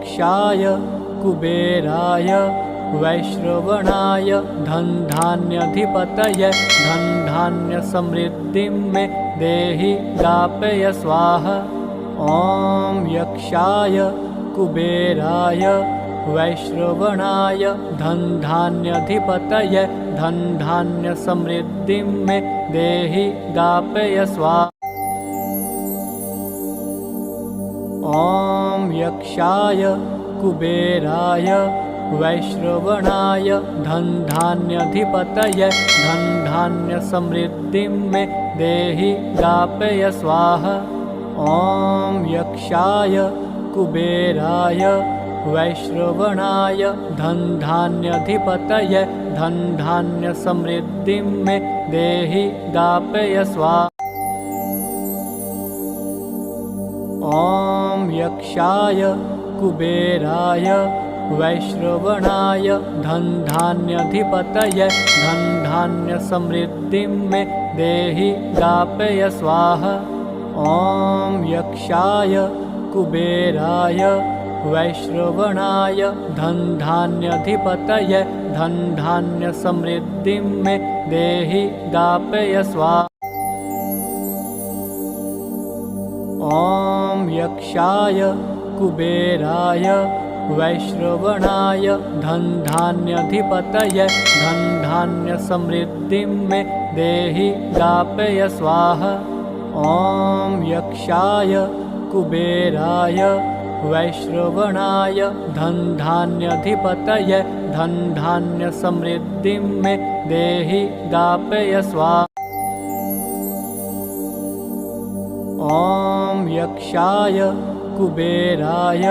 यक्षाय कुबेराय वैश्रवणाय धनधान्याधिपतये धनधान्यसमृद्धिं मे देहि दापय स्वाहा। ॐ यक्षाय कुबेराय वैश्रवणाय धनधान्याधिपतये धनधान्यसमृद्धिं मे देहि दापय स्वाहा। ॐ यक्षाय कुबेराय वैश्रवणाय धनधान्याधिपतये धनधान्यसमृद्धिं मे देहि दापय स्वाहा। ॐ यक्षाय कुबेराय वैश्रवणाय धनधान्याधिपतये धनधान्यसमृद्धिं मे देहि दापय स्वाहा। ॐ यक्षाय कुबेराय वैश्रवणाय धनधान्याधिपतये धनधान्यसमृद्धिं मे देहि दापय स्वाहा। ॐ यक्षाय कुबेराय वैश्रवणाय धनधान्याधिपतये धनधान्यसमृद्धिं मे देहि दापय स्वाहा। ॐ यक्षाय कुबेराय वैश्रवणाय धनधान्याधिपतये धनधान्यसमृद्धिं मे देहि दापय स्वाहा। ॐ यक्षाय कुबेराय वैश्रवणाय धनधान्याधिपतये धनधान्यसमृद्धिं मे देहि दापय स्वाहा। ॐ यक्षाय कुबेराय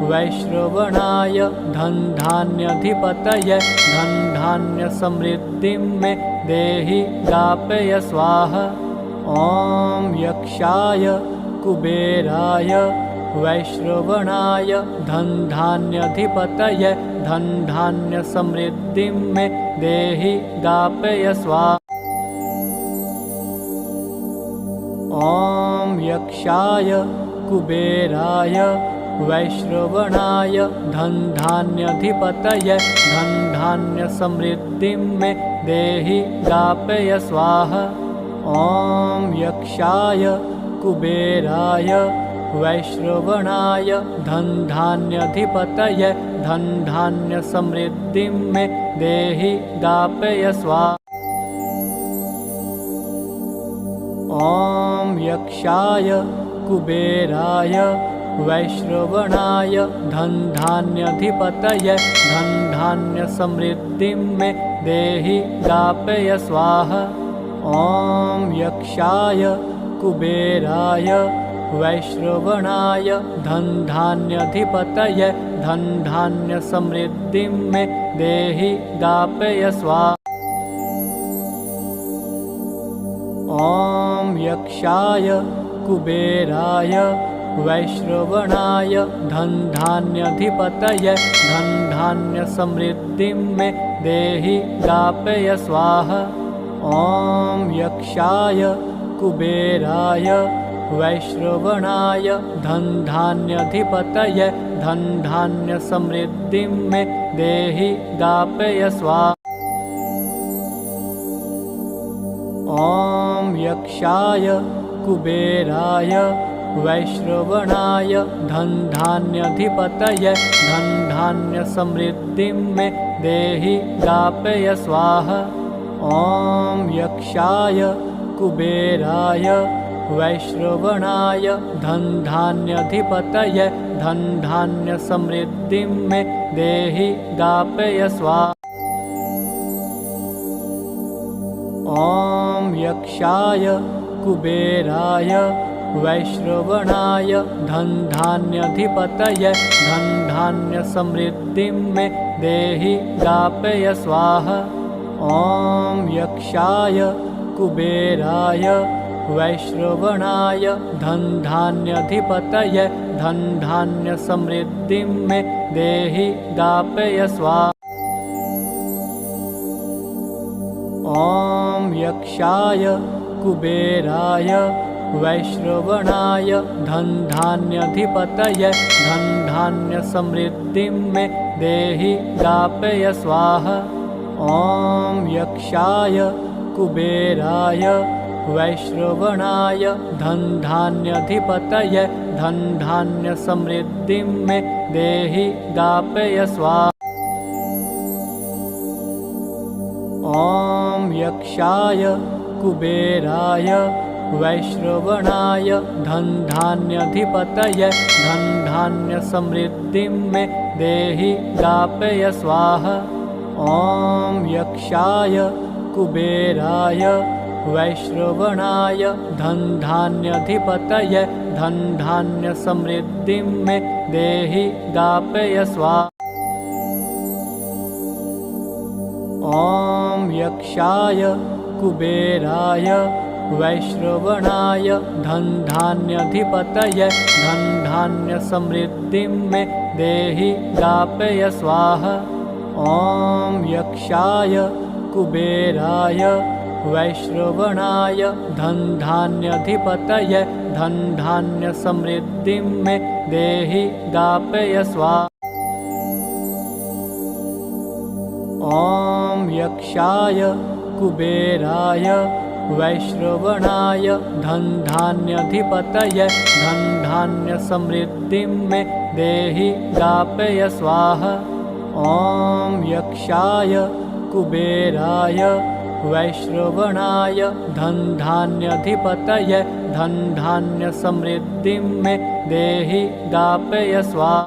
वैश्रवणाय धनधान्याधिपतये धनधान्यसमृद्धिं मे देहि दापय स्वाहा। ॐ यक्षाय कुबेराय वैश्रवणाय धनधान्याधिपतये धनधान्यसमृद्धिं मे देहि दापय स्वाहा। ॐ यक्षाय कुबेराय वैश्रवणाय धनधान्याधिपतये धनधान्यसमृद्धिं मे देहि दापय स्वाहा। ॐ यक्षाय कुबेराय वैश्रवणाय धनधान्याधिपतये धनधान्यसमृद्धिं मे देहि दापय स्वाहा। ॐ यक्षाय कुबेराय वैश्रवणाय धनधान्याधिपतये धनधान्यसमृद्धिं मे देहि दापय स्वाहा। ॐ यक्षाय कुबेराय वैश्रवणाय धनधान्याधिपतये धनधान्यसमृद्धिं मे देहि दापय स्वाहा। ॐ यक्षाय कुबेराय वैश्रवणाय धनधान्याधिपतये धनधान्यसमृद्धिं मे देहि दापय स्वाहा। ॐ यक्षाय कुबेराय वैश्रवणाय धनधान्याधिपतये धनधान्यसमृद्धिं मे देहि दापय स्वाहा। ॐ यक्षाय कुबेराय वैश्रवणाय धनधान्याधिपतये धनधान्यसमृद्धिं मे देहि दापय स्वाहा। ॐ यक्षाय कुबेराय वैश्रवणाय धनधान्याधिपतये धनधान्यसमृद्धिं मे देहि दापय स्वाहा। ॐ यक्षाय कुबेराय वैश्रवणाय धनधान्याधिपतये धनधान्यसमृद्धिं मे देहि दापय स्वाहा। ॐ यक्षाय कुबेराय वैश्रवणाय धनधान्याधिपतये धनधान्यसमृद्धिं मे देहि दापय स्वाहा। ॐ यक्षाय कुबेराय वैश्रवणाय धनधान्याधिपतये धनधान्यसमृद्धिं मे देहि दापय स्वाहा। ॐ यक्षाय कुबेराय वैश्रवणाय धनधान्याधिपतये धनधान्यसमृद्धिं मे देहि दापय स्वाहा। ॐ यक्षाय कुबेराय वैश्रवणाय धनधान्याधिपतये धनधान्यसमृद्धिं मे देहि दापय स्वाहा। ॐ यक्षाय कुबेराय वैश्रवणाय धनधान्याधिपतये धनधान्यसमृद्धिं मे देहि दापय स्वाहा। ॐ यक्षाय कुबेराय वैश्रवणाय धनधान्याधिपतये धनधान्यसमृद्धिं मे देहि दापय स्वाहा। ॐ यक्षाय कुबेराय वैश्रवणाय धनधान्याधिपतये धनधान्यसमृद्धिं मे देहि दापय स्वाहा। ॐ यक्षाय कुबेराय वैश्रवणाय धनधान्याधिपतये धनधान्यसमृद्धिं मे देहि दापय स्वाहा। ॐ यक्षाय कुबेराय वैश्रवणाय धनधान्याधिपतये धनधान्यसमृद्धिं मे देहि दापय स्वाहा।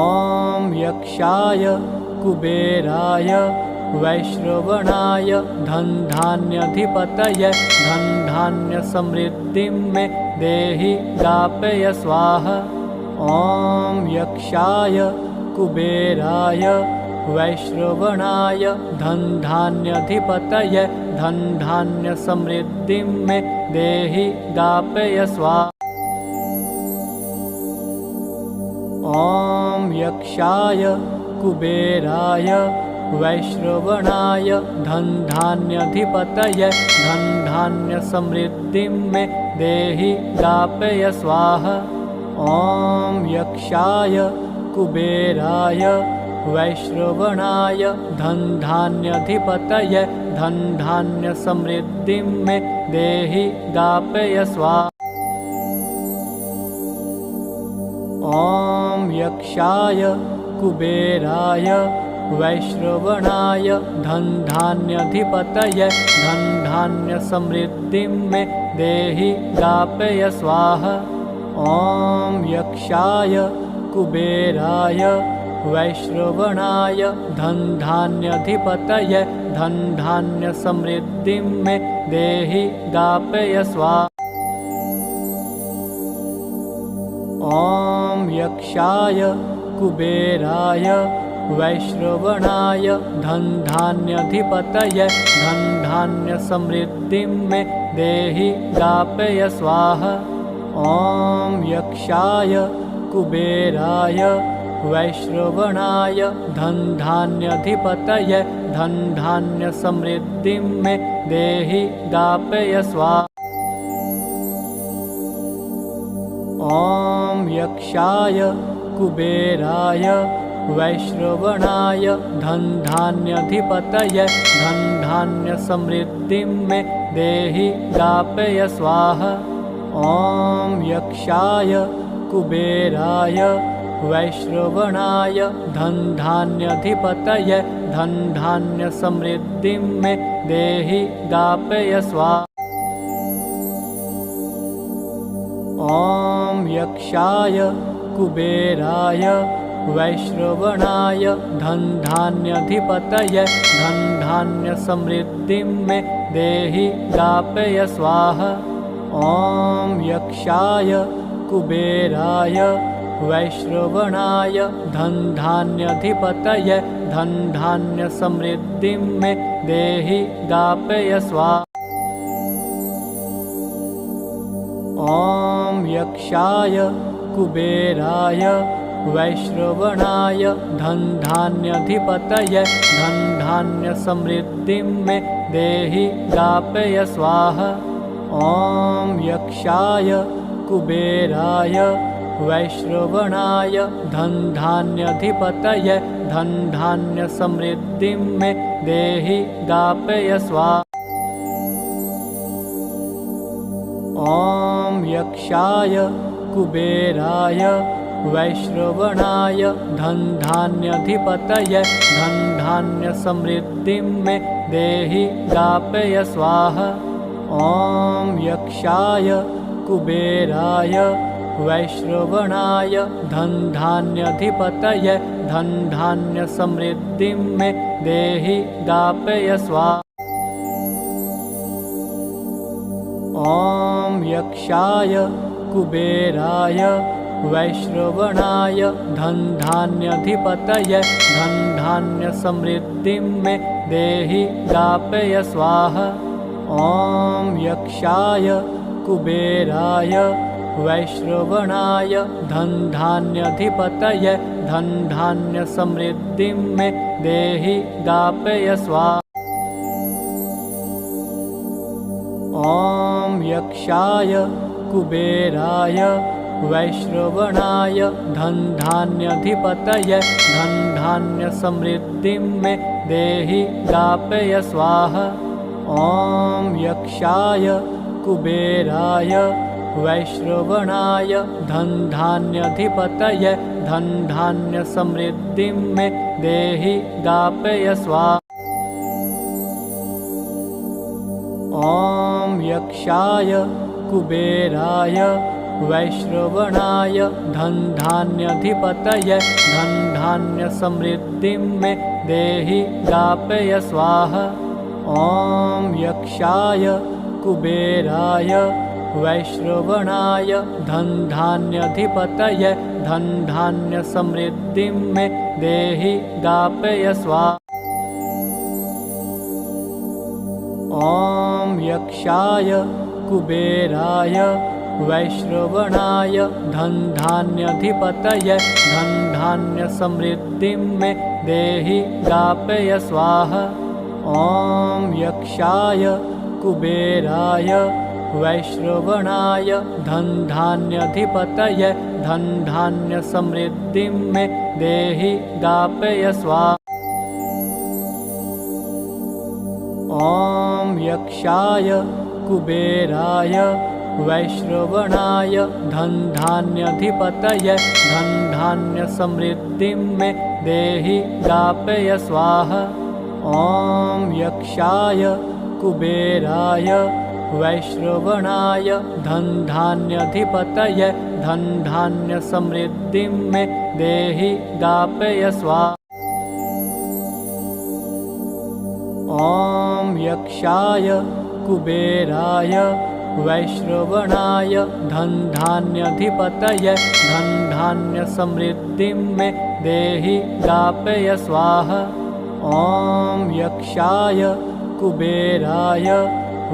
ॐ यक्षाय कुबेराय वैश्रवणाय धनधान्याधिपतये धनधान्यसमृद्धिं मे देहि दापय स्वाहा। ॐ यक्षाय कुबेराय वैश्रवणाय धनधान्याधिपतये धनधान्यसमृद्धिं मे देहि दापय स्वाहा। ॐ यक्षाय कुबेराय वैश्रवणाय धनधान्याधिपतये धनधान्यसमृद्धिं मे देहि दापय स्वाहा। ॐ यक्षाय कुबेराय वैश्रवणाय धनधान्याधिपतये धनधान्यसमृद्धिं मे देहि दापय स्वाहा। ॐ यक्षाय कुबेराय वैश्रवणाय धनधान्याधिपतये धनधान्यसमृद्धिं मे देहि दापय स्वाहा। ॐ यक्षाय कुबेराय वैश्रवणाय धनधान्याधिपतये धनधान्यसमृद्धिं मे देहि दापय स्वाहा। ॐ यक्षाय कुबेराय वैश्रवणाय धनधान्याधिपतये धनधान्यसमृद्धिं मे देहि दापय स्वाहा। ॐ यक्षाय कुबेराय वैश्रवणाय धनधान्याधिपतये धनधान्यसमृद्धिं मे देहि दापय स्वाहा। ॐ यक्षाय कुबेराय वैश्रवणाय धनधान्याधिपतये धनधान्यसमृद्धिं मे देहि दापय स्वाहा। ॐ यक्षाय कुबेराय वैश्रवणाय धनधान्याधिपतये धनधान्यसमृद्धिं मे देहि दापय स्वाहा। ॐ यक्षाय कुबेराय वैश्रवणाय धनधान्याधिपतये धनधान्यसमृद्धिं मे देहि दापय स्वाहा। ॐ यक्षाय कुबेराय वैश्रवणाय धनधान्याधिपतये धनधान्यसमृद्धिं मे देहि दापय स्वाहा। ॐ यक्षाय कुबेराय वैश्रवणाय धनधान्याधिपतये धनधान्यसमृद्धिं मे देहि दापय स्वाहा। ॐ यक्षाय कुबेराय वैश्रवणाय धनधान्याधिपतये धनधान्य समृद्धिं मे देहि दापय स्वाहा। ॐ यक्षाय कुबेराय वैश्रवणाय धनधान्याधिपतये धनधान्य समृद्धिं मे देहि दापय स्वाहा। ॐ यक्षाय कुबेराय वैश्रवणाय धनधान्याधिपतये धनधान्य समृद्धिं मे देहि दापय स्वाहा। ॐ यक्षाय कुबेराय वैश्रवणाय धनधान्याधिपतये धनधान्य समृद्धिं मे देहि दापय स्वाहा। ॐ यक्षाय कुबेराय वैश्रवणाय धनधान्याधिपतये धनधान्य समृद्धिं मे देहि दापय स्वाहा। ॐ यक्षाय कुबेराय वैश्रवणाय धनधान्याधिपतये धनधान्य समृद्धिं मे देहि दापय स्वाहा। ॐ यक्षाय कुबेराय वैश्रवणाय धनधान्याधिपतये धनधान्य समृद्धिं मे देहि दापय स्वाहा। ॐ यक्षाय कुबेराय वैश्रवणाय धनधान्याधिपतये धनधान्य समृद्धिं मे देहि दापय स्वाहा। ॐ यक्षाय कुबेराय वैश्रवणाय धनधान्याधिपतये धनधान्य समृद्धिं मे देहि दापय स्वाहा। ॐ यक्षाय कुबेराय वैश्रवणाय धनधान्याधिपतये धनधान्य समृद्धिं मे देहि दापय स्वाहा। ॐ यक्षाय कुबेराय वैश्रवणाय धनधान्याधिपतये धनधान्य समृद्धिं मे देहि दापय स्वाहा। ॐ यक्षाय कुबेराय वैश्रवणाय धनधान्याधिपतये धनधान्य समृद्धिं मे देहि दापय स्वाहा। ॐ यक्षाय कुबेराय वैश्रवणाय धनधान्याधिपतये धनधान्य समृद्धिं मे देहि दापय स्वाहा। ॐ यक्षाय कुबेराय वैश्रवणाय धनधान्याधिपतये धनधान्य समृद्धिं मे देहि दापय स्वाहा। ॐ यक्षाय कुबेराय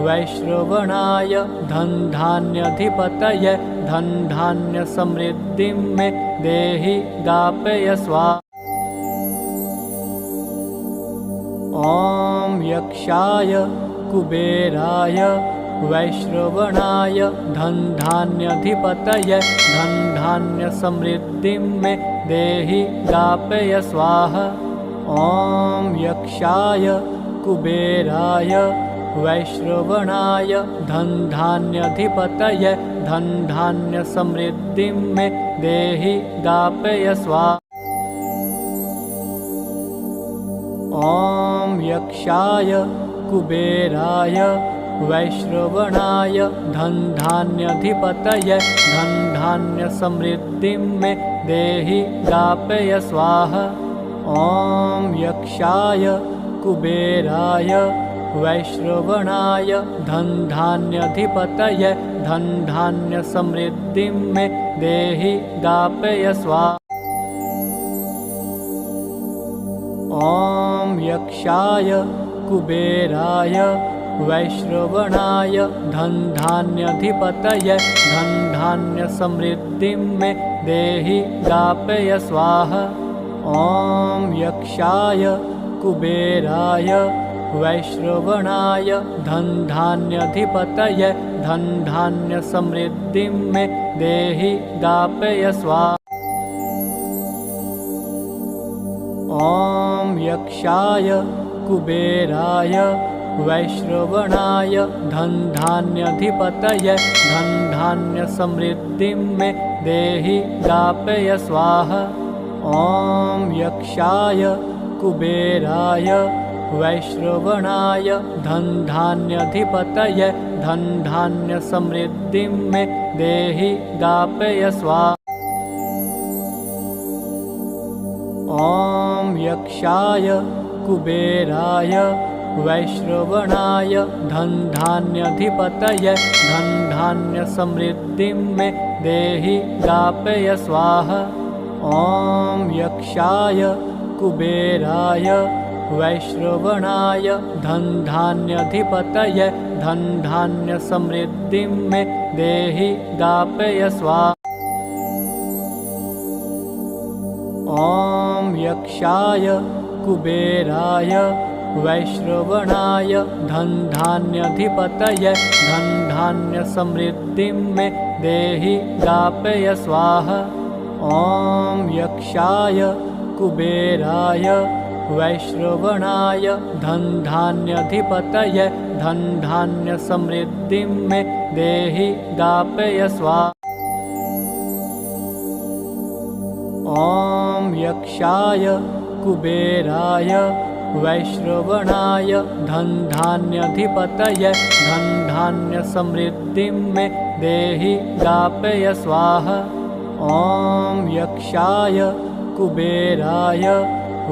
वैश्रवणाय धनधान्याधिपतये धनधान्य समृद्धिं मे देहि दापय स्वाहा। ॐ यक्षाय कुबेराय वैश्रवणाय धनधान्याधिपतये धनधान्य समृद्धिं मे देहि दापय स्वाहा। ॐ यक्षाय कुबेराय वैश्रवणाय धनधान्याधिपतये धनधान्य समृद्धिं मे देहि दापय स्वाहा। ॐ यक्षाय कुबेराय वैश्रवणाय धनधान्याधिपतये धनधान्य समृद्धिं मे देहि दापय स्वाहा। ॐ यक्षाय कुबेराय वैश्रवणाय धनधान्याधिपतये धनधान्य समृद्धिं मे देहि दापय स्वाहा। ॐ यक्षाय कुबेराय वैश्रवणाय धनधान्याधिपतये धनधान्य समृद्धिं मे देहि दापय स्वाहा। ॐ यक्षाय कुबेराय वैश्रवणाय धनधान्याधिपतये धनधान्यसमृद्धिं मे देहि दापय स्वाहा। ॐ यक्षाय कुबेराय वैश्रवणाय धनधान्याधिपतये धनधान्यसमृद्धिं मे देहि दापय स्वाहा। ॐ यक्षाय कुबेराय वैश्रवणाय धनधान्याधिपतये धनधान्यसमृद्धिं मे देहि दापय स्वाहा। ॐ यक्षाय कुबेराय वैश्रवणाय धनधान्याधिपतये धनधान्यसमृद्धिं मे देहि दापय स्वाहा। ॐ यक्षाय कुबेराय वैश्रवणाय धनधान्याधिपतये धनधान्यसमृद्धिं मे देहि दापय स्वाहा। ॐ यक्षाय कुबेराय वैश्रवणाय धनधान्याधिपतये धनधान्यसमृद्धिं मे देहि दापय स्वाहा। ॐ यक्षाय कुबेराय वैश्रवणाय धनधान्याधिपतये धनधान्यसमृद्धिं मे देहि दापय स्वाहा। ॐ यक्षाय कुबेराय वैश्रवणाय धनधान्याधिपतये धनधान्यसमृद्धिं मे देहि दापय स्वाहा। ॐ यक्षाय कुबेराय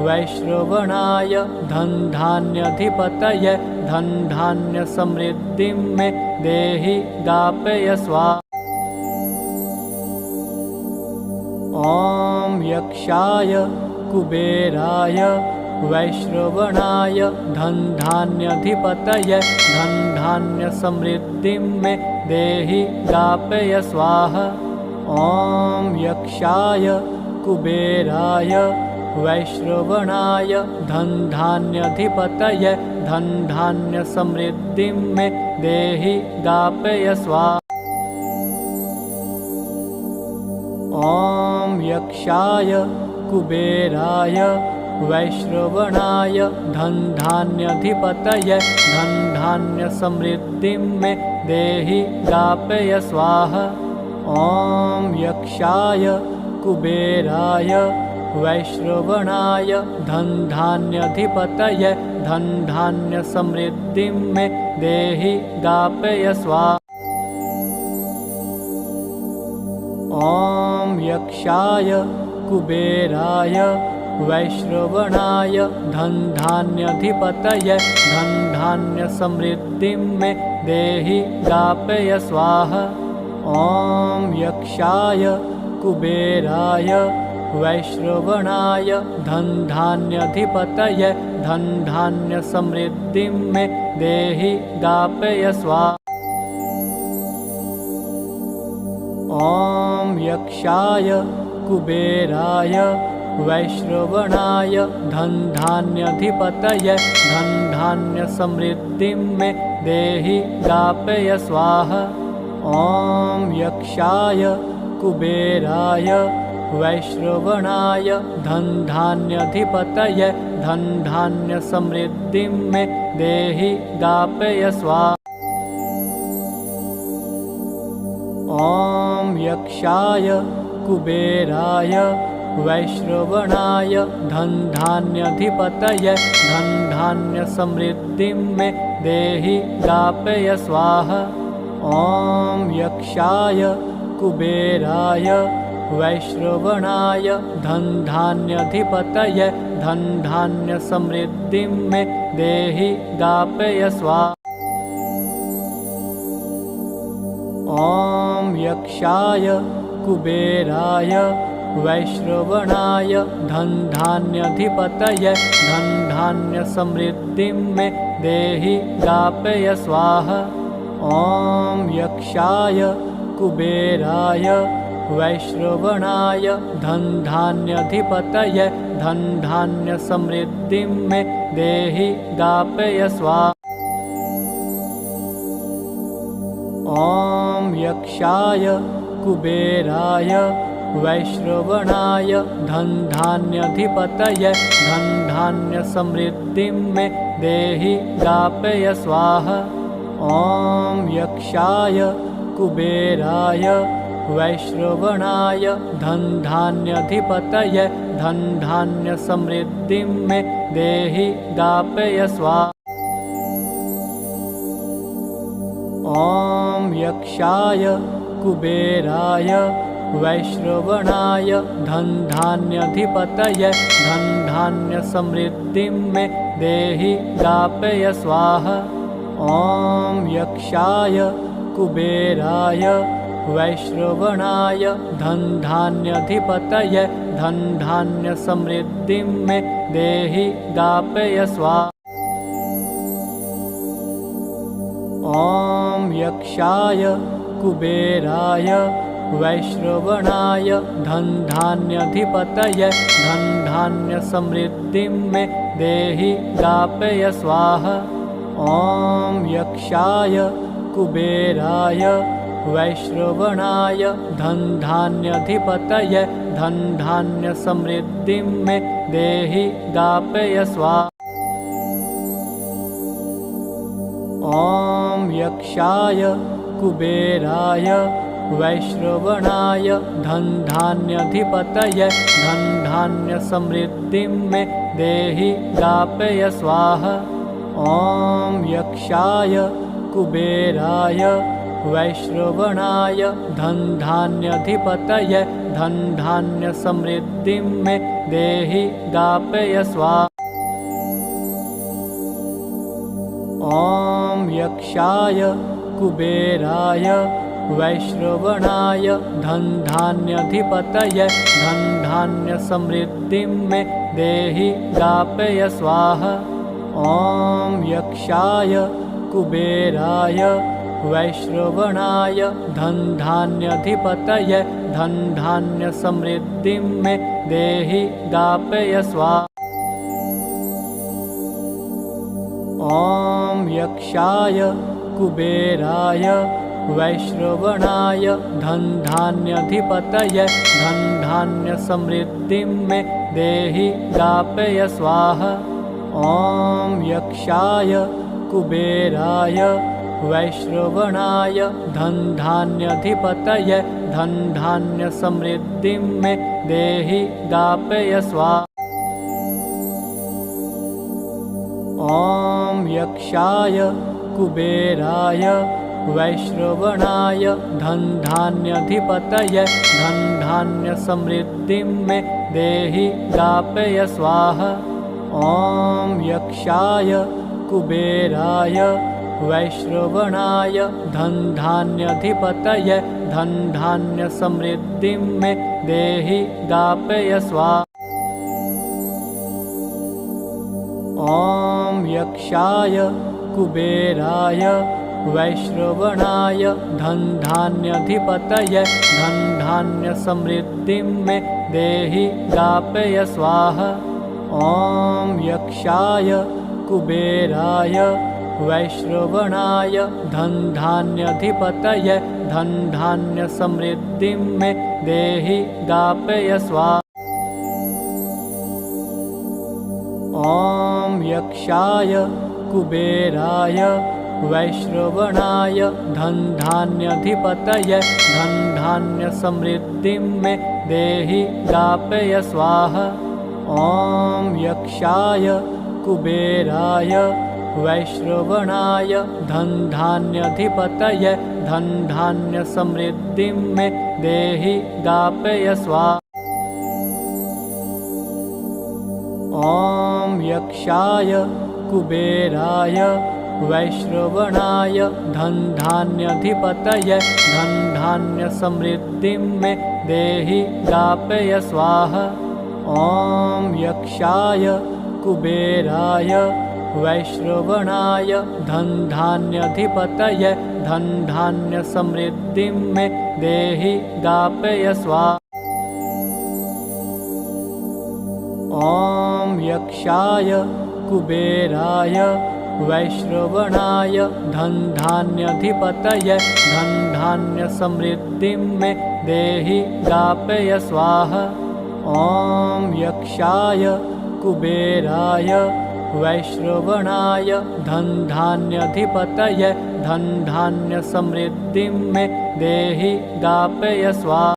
वैश्रवणाय धनधान्याधिपतये धनधान्यसमृद्धिं मे देहि दापय स्वाहा। ॐ यक्षाय कुबेराय वैश्रवणाय धनधान्याधिपतये धनधान्यसमृद्धिं मे देहि दापय स्वाहा। ॐ यक्षाय कुबेराय वैश्रवणाय धनधान्याधिपतये धनधान्यसमृद्धिं मे देहि दापय स्वाहा। ॐ यक्षाय कुबेराय वैश्रवणाय धनधान्याधिपतये धनधान्यसमृद्धिं मे देहि दापय स्वाहा। ॐ यक्षाय कुबेराय वैश्रवणाय धनधान्याधिपतये धनधान्यसमृद्धिं मे देहि दापय स्वाहा। ॐ यक्षाय कुबेराय वैश्रवणाय धनधान्याधिपतये धनधान्यसमृद्धिं मे देहि दापय स्वाहा। ॐ यक्षाय कुबेराय वैश्रवणाय धनधान्याधिपतये धनधान्यसमृद्धिं मे देहि दापय स्वाहा। ॐ यक्षाय कुबेराय वैश्रवणाय धनधान्याधिपतये धनधान्यसमृद्धिं मे देहि दापय स्वाहा। ॐ यक्षाय कुबेराय वैश्रवणाय धनधान्याधिपतये धनधान्यसमृद्धिं मे देहि दापय स्वाहा। ॐ यक्षाय कुबेराय वैश्रवणाय धनधान्याधिपतये धनधान्यसमृद्धिं मे देहि दापय स्वाहा। ॐ यक्षाय कुबेराय वैश्रवणाय धनधान्याधिपतये धनधान्यसमृद्धिं मे देहि दापय स्वाहा। ॐ यक्षाय कुबेराय वैश्रवणाय धनधान्याधिपतये धनधान्यसमृद्धिं मे देहि दापय स्वाहा। ॐ यक्षाय कुबेराय वैश्रवणाय धनधान्याधिपतये धनधान्यसमृद्धिं मे देहि दापय स्वाहा। ॐ यक्षाय कुबेराय वैश्रवणाय धनधान्याधिपतये धनधान्यसमृद्धिं मे देहि दापय स्वाहा। ॐ यक्षाय कुबेराय वैश्रवणाय धनधान्याधिपतये धनधान्यसमृद्धिं मे देहि दापय स्वाहा। ॐ यक्षाय कुबेराय वैश्रवणाय धनधान्याधिपतये धनधान्यसमृद्धिं मे देहि दापय स्वाहा। ॐ यक्षाय कुबेराय वैश्रवणाय धनधान्याधिपतये धनधान्यसमृद्धिं मे देहि दापय स्वाहा। ॐ यक्षाय कुबेराय वैश्रवणाय धनधान्याधिपतये धनधान्यसमृद्धिं मे देहि दापय स्वाहा। ॐ यक्षाय कुबेराय वैश्रवणाय धनधान्याधिपतये धनधान्यसमृद्धिं मे देहि दापय स्वाहा। ॐ यक्षाय कुबेराय वैश्रवणाय धनधान्याधिपतये धनधान्यसमृद्धिं मे देहि दापय स्वाहा। ॐ यक्षाय कुबेराय वैश्रवणाय धनधान्याधिपतये धनधान्यसमृद्धिं मे देहि दापय स्वाहा। ॐ यक्षाय कुबेराय वैश्रवणाय धनधान्याधिपतये धनधान्यसमृद्धिं मे देहि दापय स्वाहा। ॐ यक्षाय कुबेराय वैश्रवणाय धनधान्याधिपतये धनधान्यसमृद्धिं मे देहि दापय स्वाहा। ॐ यक्षाय कुबेराय वैश्रवणाय धनधान्याधिपतये धनधान्यसमृद्धिं मे देहि दापय स्वाहा। ॐ यक्षाय कुबेराय वैश्रवणाय धनधान्याधिपतये धनधान्यसमृद्धिं मे देहि दापय स्वाहा। ॐ यक्षाय कुबेराय वैश्रवणाय धनधान्याधिपतये धनधान्यसमृद्धिं मे देहि दापय स्वाहा। ॐ यक्षाय कुबेराय वैश्रवणाय धनधान्याधिपतये धनधान्यसमृद्धिं मे देहि दापय स्वाहा। ॐ यक्षाय कुबेराय वैश्रवणाय धनधान्याधिपतये धनधान्यसमृद्धिं मे देहि दापय स्वाहा। ॐ यक्षाय कुबेराय वैश्रवणाय धनधान्याधिपतये धनधान्यसमृद्धिं मे देहि दापय स्वाहा। ॐ यक्षाय कुबेराय वैश्रवणाय धनधान्याधिपतये धनधान्यसमृद्धिं मे देहि दापय स्वाहा। ॐ यक्षाय कुबेराय वैश्रवणाय धनधान्याधिपतये धनधान्यसमृद्धिं मे देहि दापय स्वाहा। ॐ यक्षाय कुबेराय वैश्रवणाय धनधान्याधिपतये धनधान्यसमृद्धिं मे देहि दापय स्वाहा। ॐ यक्षाय कुबेराय वैश्रवणाय धनधान्याधिपतये धनधान्यसमृद्धिं मे देहि दापय स्वाहा। ॐ यक्षाय कुबेराय वैश्रवणाय धनधान्याधिपतये धनधान्यसमृद्धिं मे देहि दापय स्वाहा। ॐ यक्षाय कुबेराय वैश्रवणाय धनधान्याधिपतये धनधान्यसमृद्धिं मे देहि दापय स्वाहा।